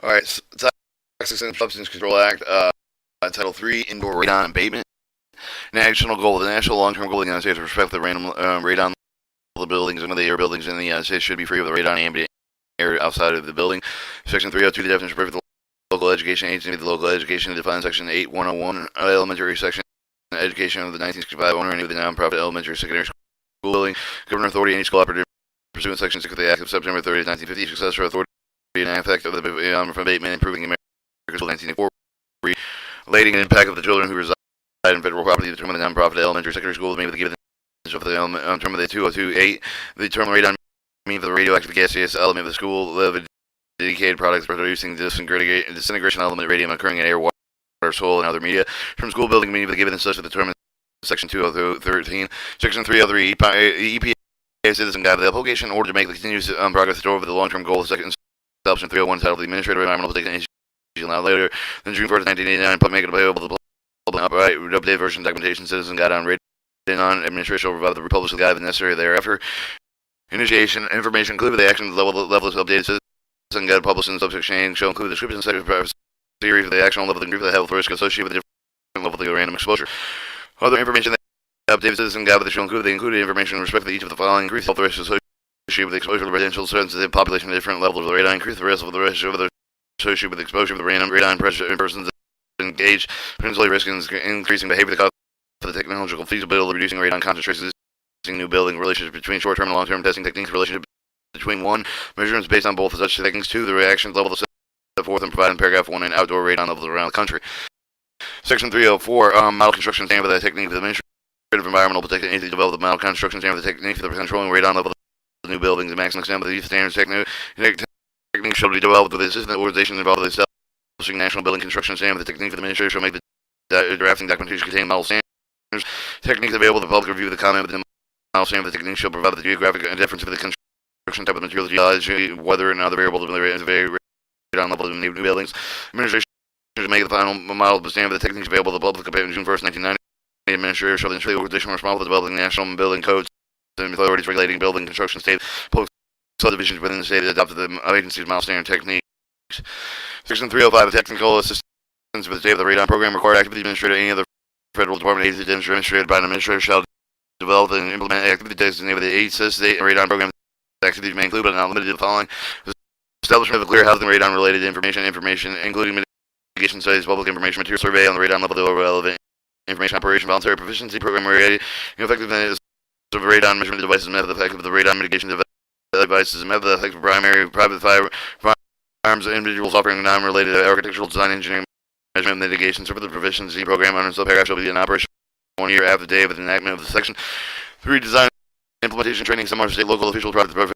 All right, Toxics and Substance Control Act, Title III, Indoor Radon Abatement. National goal. The national long-term goal of the United States to respect the random radon. The buildings and the air buildings in the United States should be free of the radon ambient air outside of the building. Section 302, the definition of the local education agency. The local education defines Section 8101, elementary section education of the 1965 owner and of the nonprofit elementary secondary school building. Governor authority any school operative pursuant to Section 6 of the Act of September 30, 1950, successor authority and effect of the from abatement improving America's 1984, relating an impact of the children who reside in federal property, determine the nonprofit elementary secondary schools may be given of the term of the 2028. The term radon means the radioactive gaseous element of the school of dedicated products producing disintegration element radium occurring in air, water, soil, and other media. Term school building meaning given in such the term in Section 213. Section 303. EPA citizen guide the application in order to make the continuous progress toward the long-term goal of Section 301 titled the Administrative Environmental Protection Agency later than June 1st, 1989, make it available to the public. Updated version documentation citizen guide on radon administration will provide the republish guide if necessary thereafter. Initiation information included the action level of updated citizen guide published in the subject chain shall include the description series of the action level of the health risk associated with the different level of the random exposure. Other information that updated citizen guide shall include the included information in respect to each of the following: increased health risks associated with the exposure of residential sensitive population at different levels of the radon, increase the risk of the risk of the associated with the exposure of the radon pressure in persons engaged, principally risk increasing behavior, the cost for the technological feasibility of reducing radon concentrations, new building relationship between short-term and long-term testing techniques, relationship between 1, measurements based on both such techniques, 2, the reaction level set forth and provided in paragraph 1 and outdoor radon levels around the country. Section 304, model construction standard for the technique of the Administrative Environmental Protection Agency developed the model construction standard for the technique for the controlling radon level of the new buildings. The maximum extent of the standards technique shall be developed with the assistance of organizations involved with establishing national building construction standard. The technique for the administrator shall make the drafting documentation contain model standards. Techniques available to the public review. The comment with the model standard. The technique shall provide the geographic difference for the construction type of material, geology, weather, and other variables of the radon level of new buildings. Administration should make the final model standard of the techniques available to the public on June 1st, 1990. The administrator shall ensure the organization responsible for developing national building codes and authorities regulating building construction state public subdivisions within the state that adopted the agency's model standard techniques. Section 305, the technical assistance for the state of the radon program required activity administrator any other federal department agency administrated by an administrator shall develop and implement activity designated with the ACES state and radon program. Activities may include but not limited to the following: establishment of a clear housing radon related information including mitigation studies, public information material survey on the radon level to relevant information operation, voluntary proficiency program related effectiveness of radon measurement devices, method effective of the radon mitigation devices, method effective primary private firearms individuals offering non-related architectural design engineering measurement mitigation for the proficiency program under subparagraph shall be in operation 1 year after the day of the enactment of the section. 3, design implementation training similar to state local officials provide the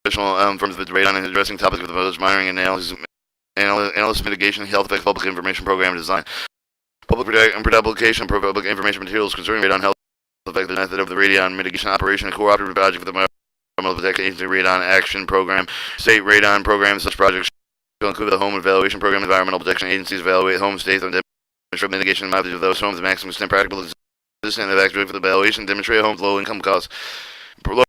professional firms with radon and addressing topics of the most monitoring analysis mitigation health effects public information program design. Public publication of public information materials concerning radon health effects, the method of the radon mitigation operation, a cooperative project for the Environmental Protection Agency radon action program, state radon program. Such projects shall include the home evaluation program. Environmental Protection Agencies evaluate home states and demonstrate mitigation methods of those homes, the maximum extent practical. Assistant evaluate for the evaluation, demonstrate homes low income costs. Low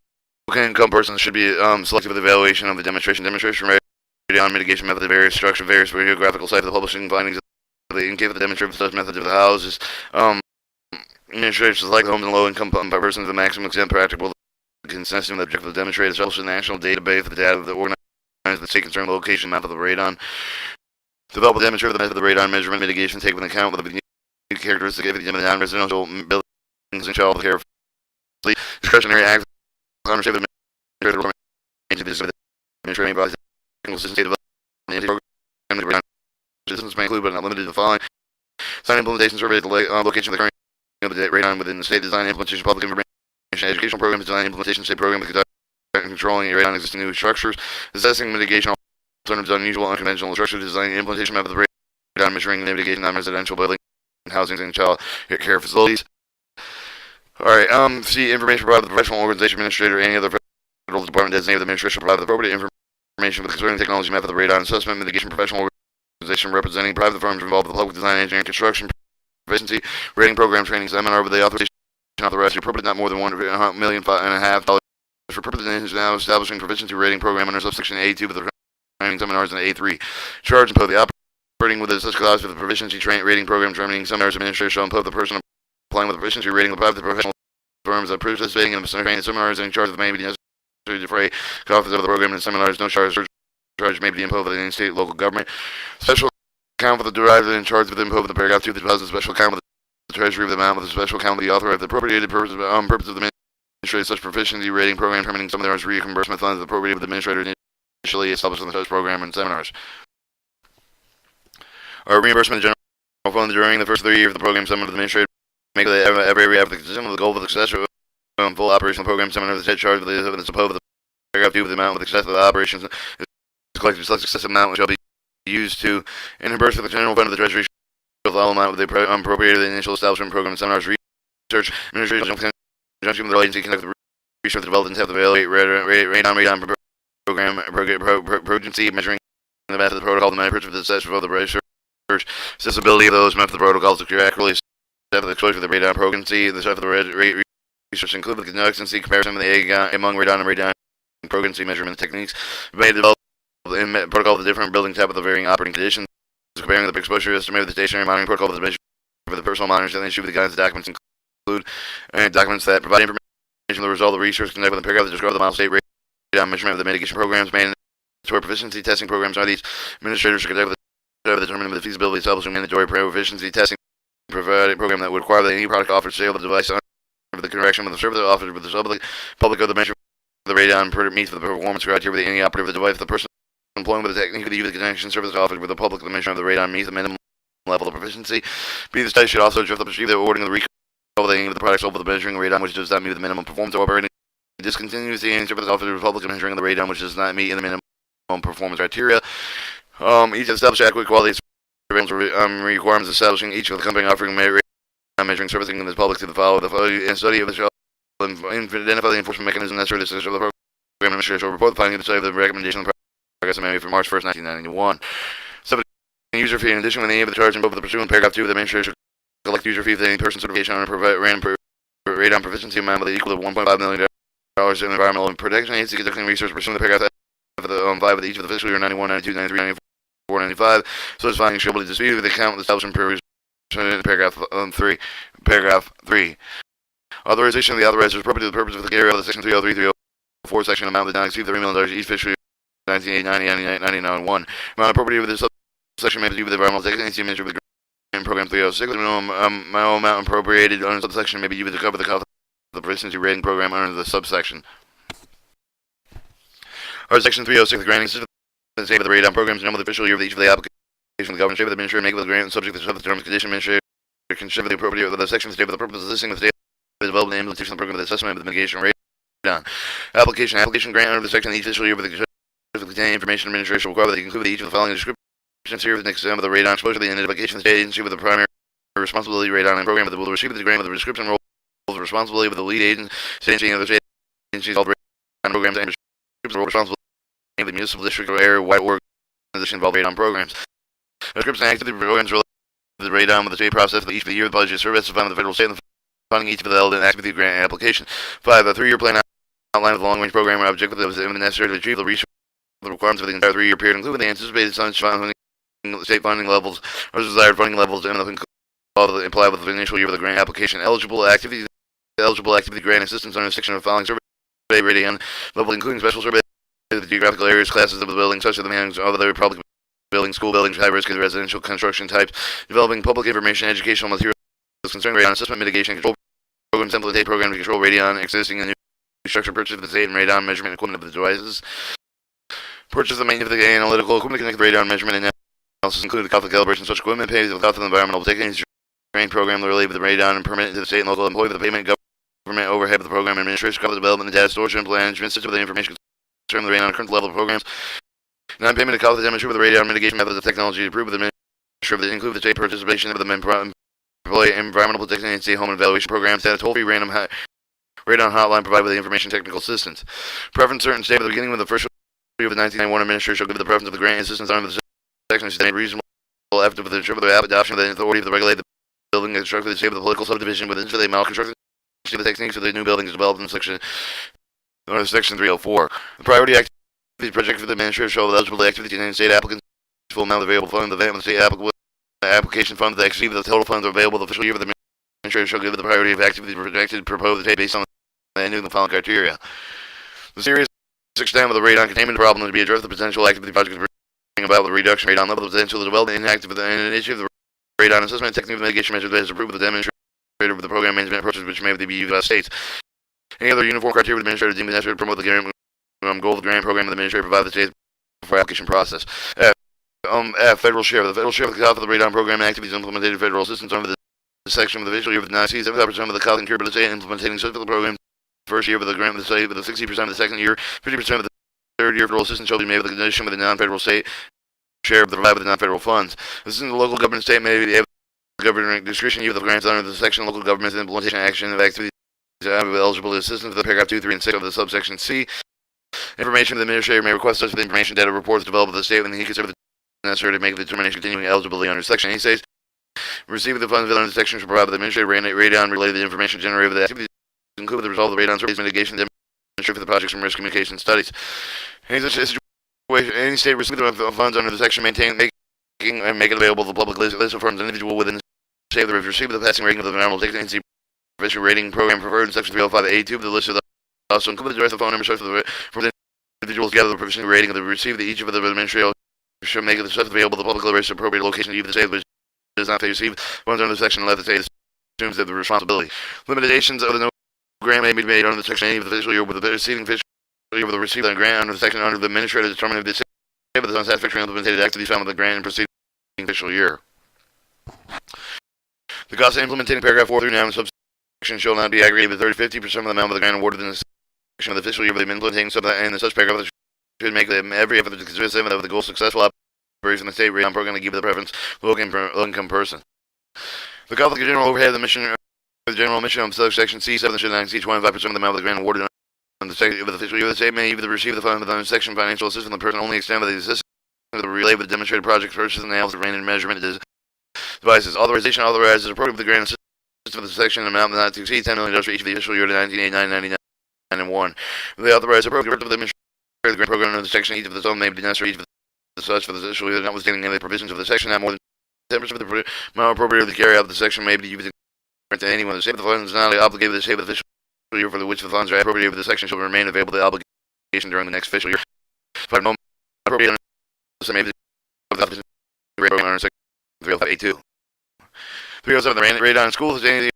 income persons should be selected for the evaluation of the demonstration radon mitigation method, the various structure, various geographical sites, the publishing findings of the indicate the demonstration such methods of the houses. Administration select homes and low income persons to the maximum extent practical. Consistent with the objective of the demonstrator, establish a national database for the data of the organized the state concerned location map of the radon. Develop a demonstrator of the method of the radon measurement mitigation, take into account with the unique characteristic of the non-residential buildings and child care. Discretionary acts on the administrative bodies state of the program. Systems may include but not limited to the following: design implementation survey at the location of the current radon within the state, design implementation public information educational programs, design implementation state program with controlling radon existing new structures, assessing mitigation alternatives unusual unconventional structure design implementation method of the radon measuring mitigation non-residential building housing and child care facilities. Alright, see information provided by the professional organization administrator or any other federal department designated administration provide the appropriate information for the concerning technology method of the radon assessment mitigation professional organization representing private firms involved with the public design engineering construction proficiency rating program training seminar with the authorization authorized to appropriate not more than $1.5 million for purposes now establishing proficiency rating program under subsection A2 with the training seminars in A3. Charge and put the operating with such class with the proficiency training rating program training seminars administrator shall impose the person applying with the proficiency rating of the professional firms that participating in the training seminars and in charge of may be necessary to defray costs of the program and seminars. No charge may be imposed by any state local government. Special account for the derived in charge of the imposed the paragraph 2 the deposit special account with the treasury of the amount with the special account of the author of the appropriated purpose of the administrator such proficiency rating program terminating seminars reimbursement funds appropriated with the administrator initially established in the such program and seminars. Our reimbursement general fund during the first 3 years of the program seminar the administrator make every area of the consistent with the goal of the success of full operational program seminar the head charge with the support of the paragraph 2 with the amount with the success of the operations is collected such successive amount which shall be used to reimburse for the general fund of the treasury of the amount with the appropriated the initial establishment program and seminars research administration conjunction with the agency conduct the research development and have the radon program progency measuring the method of the protocol the method of the success of the research accessibility of those method protocols to accurately set the exposure of the radon progency the set of the research include the conductancy comparison of the among radon and radon progency measurement techniques may develop the protocol of the different building type of the varying operating conditions comparing the exposure estimate of the stationary monitoring protocol of the measure for the personal monitors and the issue with the guidance documents include documents that provide information on the result of the research conducted with the paragraph that describe the model state radon measurement of the mitigation programs mandatory proficiency testing programs are these administrators should conduct the determining the feasibility of establishing mandatory proficiency testing program that would require that any product offered sale of the device under the correction of the service offered with the public of the measure of the radon meets the performance criteria with any operative of the device the person employing with the technique of the use of the connection service offered with the public the measure of the radon meets the minimum level of proficiency. B. The study should also address the procedure of ordering the recall of the aim of the product sold with the measuring radon which does not meet the minimum performance operating discontinues the service offered to the public measuring the radon which does not meet in the minimum performance criteria. Each establish adequate quality surveillance requirements establishing each of the company offering radon measuring servicing in the public to the follow the study of the show and identify the enforcement mechanism necessary to assist the program administrator shall report the finding of the study of the recommendation of the progress amendment for March 1st, 1991. 7. User fee. In addition, when any of the charge in both the pursuant paragraph 2 of the administrator should collect user fee if any person certification on a radon proficiency amount with equal to $1.5 million in environmental protection agency conducting research pursuant to paragraph 5 of each of the fiscal year 91, 92, 93, 94, 95. So as findings shall be disputed with the account of the establishment period in paragraph 3. Paragraph 3. Authorization of the authorizer is appropriate to the purpose of the carry of the section 303, 304 section amount that does not exceed $3 million each fiscal year 1980, 99, amount appropriate with this subsection may be with the environmental technical agency administered with the grant program 306. The minimum amount appropriated under the subsection may be used to cover the cost of the proficiency rating program under the subsection. Or section 306, the granting system the state of the radon programs and the official year of each of the application of the government shape of the administrator make with the grant and subject to the terms and condition administrator can shift the appropriate with the section of the state for the purpose of assisting the state of the development and implementation of the program with the assessment of the mitigation radon. Application grant under the section of each official year with the containing information administration will require that they include each of the following descriptions here with the extent of the radon exposure, the identification of the state agency with the primary responsibility radon and program that will receive the grant with the description role of the responsibility with the lead agency of the state agencies all radon programs and description role responsibility of the municipal district or area wide organization involved radon programs. Description and activity programs related to the radon with the state process of each of the year of the budget service to fund the federal state and funding each of the element activity grant application. 5. A 3-year plan outline of the long range program or objective that was necessary to achieve the research the requirements of the entire 3-year period, including the anticipated state funding levels or desired funding levels, and apply with the initial year of the grant application. Eligible activity grant assistance under the section of the following survey rating level, including special survey of the geographical areas, classes of the buildings, such as the management of other public buildings, school buildings, high risk residential construction types, developing public information, educational materials concerning radon assessment, mitigation, and control programs, implementate program to control radon, existing and new structure, purchase of the state and radon measurement equipment of the devices. Purchase the maintenance of the analytical equipment connected to radon measurement and analysis, including the cost of calibration of such equipment, pays the cost of the environmental techniques, train program related to the radon and permit to the state and local employee for the payment government overhead of the program administration, cover the development and data storage and management system of the information concerning the radon current level of programs. Non-payment of cost of the demonstration with the radon mitigation methods of technology approved with the administration that include the state participation of the employee environmental protection agency home evaluation programs, and a toll-free radon hotline provided with the information technical assistance. Preference certain state at the beginning of the first of the 1991 administration shall give the preference of the grant assistance under the section is reasonable after the adoption of the authority of the regulated building and construct the state of the political subdivision within the malconstruction the techniques of the new buildings developed in section 304. The priority project for the administrator shall eligible activity and state applicants full amount of available funds, the van of the state application funds that exceed the total funds available the official year of the administrator shall give the priority of activity projected proposed based on the following criteria. The serious extent of the radon containment problem to be addressed, the potential activity project bring about the reduction radon level, the potential development and active and issue of the radon assessment technical mitigation measures that is approved with the demonstrator of the program management approaches which may be used by states. Any other uniform criteria with the administrator deemed necessary to promote the grant goal of the grant program of the administrator provide the state for application process. Federal share. The federal share of the cost of the radon program and activities implemented federal assistance under the section of the official year of the 75% of the cost incurred by the state implementing such the program first year of the grant of the state, with the 60% of the second year, 50% of the third year federal assistance shall be made with the condition with the non-federal state share of the provided with the non-federal funds. Assistance the local government state may be able to govern discretion use of the grants under the section local government's implementation action of activities eligible assistance for the paragraph 2, 3, and 6 of the subsection C. Information the administrator may request such the information data reports developed by the state when he considers it necessary to make the determination continuing eligibility under section. He says, receiving the funds under the section should provide the administrator radon related information generated with the activities include the result of the radon surveys mitigation demonstrate for the projects from risk communication studies. Any such situation, any state receiving the funds under the section maintain making and make it available to the public list of firms individual within the state that have received the passing rating of the normal agency official rating program preferred in section 305A2 of the list of the also include the direct phone number for the individuals gather the provisional rating of the received each of the administrator should make the stuff available to the public list appropriate location of the state which does not receive funds under the section let the state assumes that the responsibility. Limitations of the no grant may be made under the section 8 of the fiscal year with the receiving fiscal year with the receiving grant under the section under the administrator determining the state of the unsatisfactory implemented activities found with the grant and preceding fiscal year. The cost of implementing paragraph 4 through 9 subsection shall not be aggregated with 30-50% of the amount of the grant awarded in the section of the fiscal year of the implementing and the such paragraph should make every effort to consider of the goal successful operation of the state radon program to give the preference to low-income person. The cost of the general overhead of the mission. The general mission of subsection C7 should not exceed 25% of the amount of the grant awarded on the state of the fiscal year. The state may either receive the funds within the section financial assistance the person only extend by the assistance of the relay with the demonstrated project purchase and analysis of random measurement devices. Authorization authorizes appropriate the grant assistance of the section amount not to exceed $10 million for each of the fiscal year to 1989, 99, and 1. They authorize appropriate of the administrative the grant program under the section each of the zone may be necessary each of the such for the fiscal year notwithstanding any provisions of the section not more than 10% of the amount appropriate to carry out the section may be used to anyone. The state of the funds is not obligated to save the fiscal year for which the funds are appropriated for the section shall remain available to the obligation during the next fiscal year. If I know appropriate maybe the program under section 305A2. 307 the radon schools the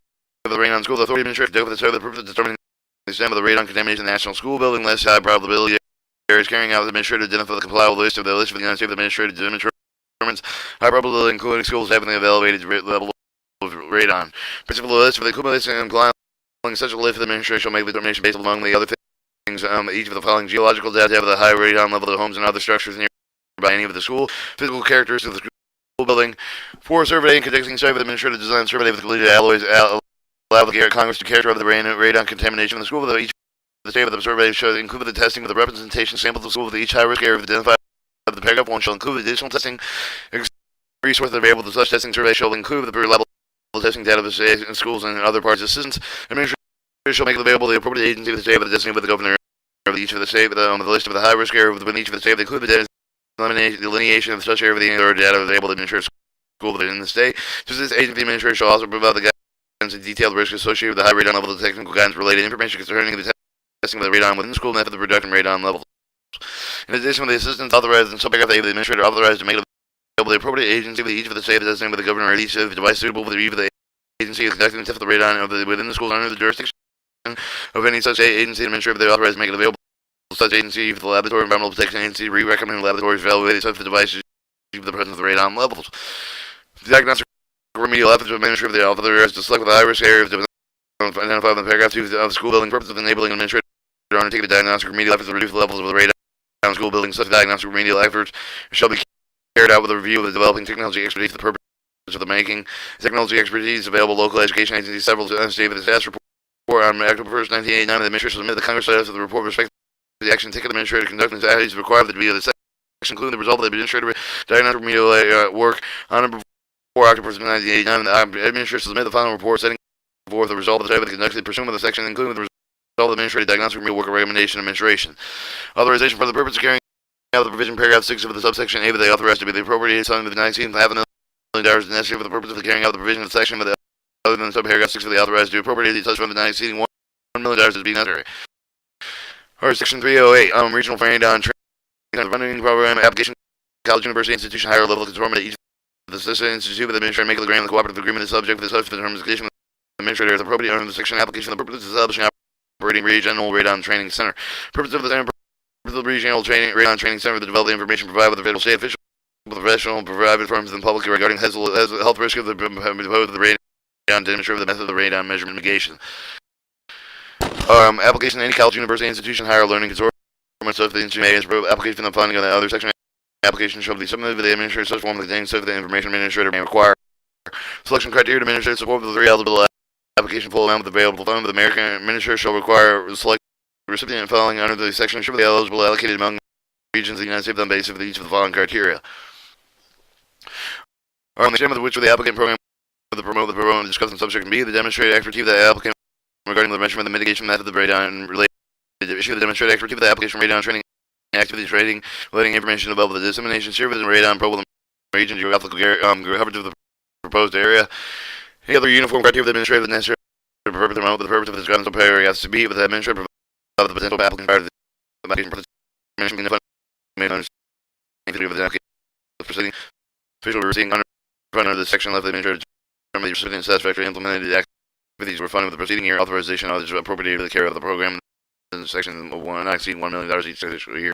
radon school authority administrator to for the purpose of determining the extent of the radon contamination in the national school building less high probability areas carrying out the administrator to identify the comply with the list of the United States administrator determines high probability including schools having the elevated level of radon. Principal list for the accumulation and complying such a list the administration shall make the determination based among the other things each of the following geological data have the high radon level of the homes and other structures nearby any of the school, physical characteristics of the school building, for survey and conducting survey of the administrative design survey of the completed alloys allow the Congress to characterize the radon contamination in the school, each the state of the survey should include the testing of the representation samples of the school with each high-risk area identified of the paragraph 1 shall include additional testing resources available to such testing survey shall include the level of testing data of the schools and other parts of assistance. Administration shall make it available to the appropriate agency of the state with the testing with the governor of each of the state with the list of the high-risk area within each of the state that include the delineation of such area of the other data available to administer school within the state. Just this agency administration shall also provide the guidance and detailed risk associated with the high radon level of technical guidance related information concerning the testing of the radon within the school method of reduction radon levels. In addition, the assistants authorized and subject of the administrator authorized to make it available to the appropriate agency with each of the state testing with the governor or each of the device suitable for the review of the agency is conducting the test of the radon within the schools under the jurisdiction of any such agency administrator they authorized to make it available to such agency for the laboratory environmental protection agency re-recommending laboratories evaluate such the devices for the presence of the radon levels. The diagnostic remedial efforts of administrator the authorized to select the high-risk areas to identify in the paragraph 2 of the school building purpose of enabling administrator to undertake the diagnostic remedial efforts to reduce the levels of the radon school building. Such diagnostic remedial efforts shall be carried out with a review of the developing technology expertise for the purpose of the making technology expertise available local education agencies several state with the status report on October 1st, 1989. The administration submitted the Congress status of the report respecting the action taken administrator conducting the activities required to be of the section, including the result of the administrative diagnostic remedial work on and before October 1st, 1989. The administration submitted the final report setting forth the result of the study conducted pursuant to the section, including the result of the administrative diagnostic remedial work recommendation administration. Authorization for the purpose of carrying out the provision paragraph 6 of the subsection A, but they authorized to be the appropriated sum of $19.5 million necessary for the purpose of the carrying out the provision of the section, but other than subparagraph 6 of the authorized to appropriate the such fund not exceeding $1 million as be necessary. Or section 308, regional radon training funding program application, college, university, institution, higher level conformity to each of the assistant institute with the administrator make the grant. The cooperative agreement is subject to the such determination of the administrator of the property owner of the section application for the purpose of establishing operating regional radon training center. Purpose of the regional radon training center to develop the information provided with the federal, state official, professional, private firms, and public regarding health risk of the radon to ensure the method of the radon measurement mitigation. Application to any college, university, institution, higher learning consortium, such the institution may application for the funding of the other section. Application shall be submitted to the administrator such form that contains such the information administrator may require. Selection criteria to administrator support for the three eligible application full amount of the available fund. The American administrator shall require select recipient following under the section should be eligible allocated among regions of the United States on basis of each of the following criteria. On the exam of which of the applicant program the program discussed in subsection B, the demonstrated expertise of the applicant regarding the measurement of the mitigation method of the radon related to issue, the demonstrated expertise of the application radon training activities rating relating information about the dissemination service and radon problem region geographical coverage of the proposed area. Any other uniform criteria of the administrative necessary for the purpose of this guidance of paragraph to be with the administrator of the potential applicant prior to the application mentioning the fund made on anything of the application proceeding official receiving under the section left the administrator the recipient satisfactorily implemented the activities were funded with the proceeding year authorization of the appropriated to the care of the program in section of not exceeding $1 million each fiscal year.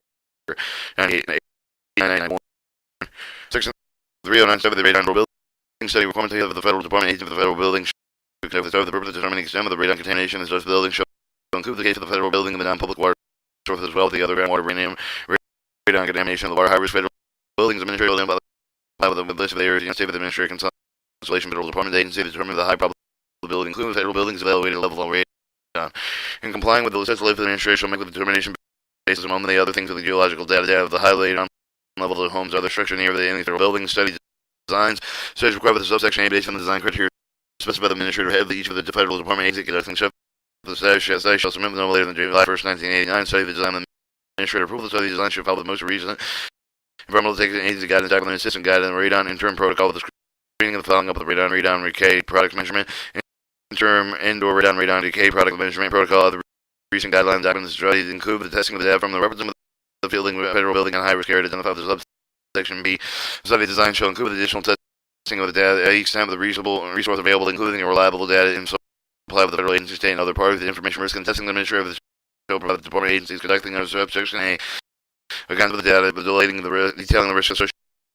9891 section 3097 the radon building study requirement of the federal department agent of the federal building for the purpose of determining the extent of the radon contamination in such building shall include the case of the federal building and the non-public water source as well as the other groundwater radon contamination of the water high-risk federal buildings administrative with the list of the areas in the state of the administrative consultation federal department agency to determine the high probability including federal buildings evaluated level of radon. In complying with the list of the administration shall make the determination basis among the other things of the geological data of the high radon level of the homes or other structure near the any federal building study designs. Studies required with the subsection A based on the design criteria specified by the administrator head of each of the federal department agency conducting the study shall submit no later than July 1st, 1989. Study the design of the administrator approval. The study design should follow the most recent environmental agency guidance document assistant guide and radon interim protocol with the screening of the following up with the radon decay product measurement interim indoor radon decay product measurement protocol. The recent guidelines documents studies include the testing of the data from the representative of the fielding federal building on high risk area to identify the subsection B. The study design shall include additional testing of the data at each time of the reasonable resource available, including reliable data in supply with the federal agency, state, and other parties. The information risk and testing the administrator of the shall provide the department agencies conducting under subsection A accounts of the data, but detailing the risks associated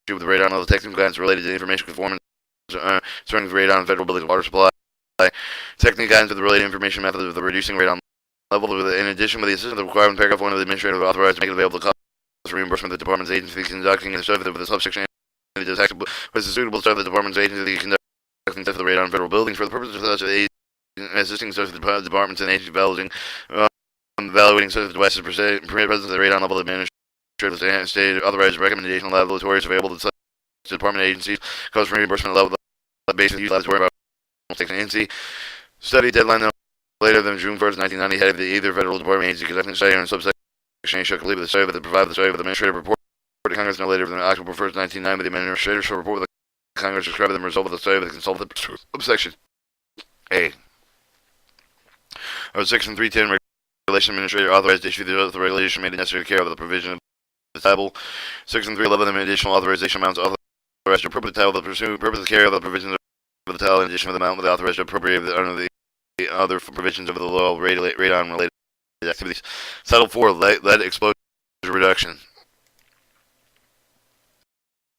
with the radon level technical guidance related to information conformance concerning the radon federal building water supply. Technical guidance of the related information methods of the reducing radon level. In addition, with the assistance of the requirement paragraph 1 of the administrator authorized to make it available to cost reimbursement of the department's agency conducting the study of the subsection A is taxable, but it's a suitable study of the department's agency conducting of the radon federal buildings for the purpose of such assisting such the departments and agencies evaluating such devices presence of the radon level administrator state authorized recommendation laboratories available to such department agencies cost reimbursement level basis use laboratory agency study deadline no later than June 1st, 1990 head of either federal department agency conducting study on subsection A shall complete with the study with the provide the study with the administrative report to Congress no later than October 1st, 1990. The administrator shall report with the Congress describing the result of the study with the consultative subsection A. Of section 310 regulation administrator authorized to issue the regulation made necessary to carry out the provision of the table. Section 311 additional authorization amounts authorized to appropriate the title of the purpose of carry out the provisions of the title in addition to the amount with the authorized to appropriate under the other provisions of the law radon related activities. Title 4 lead exposure reduction.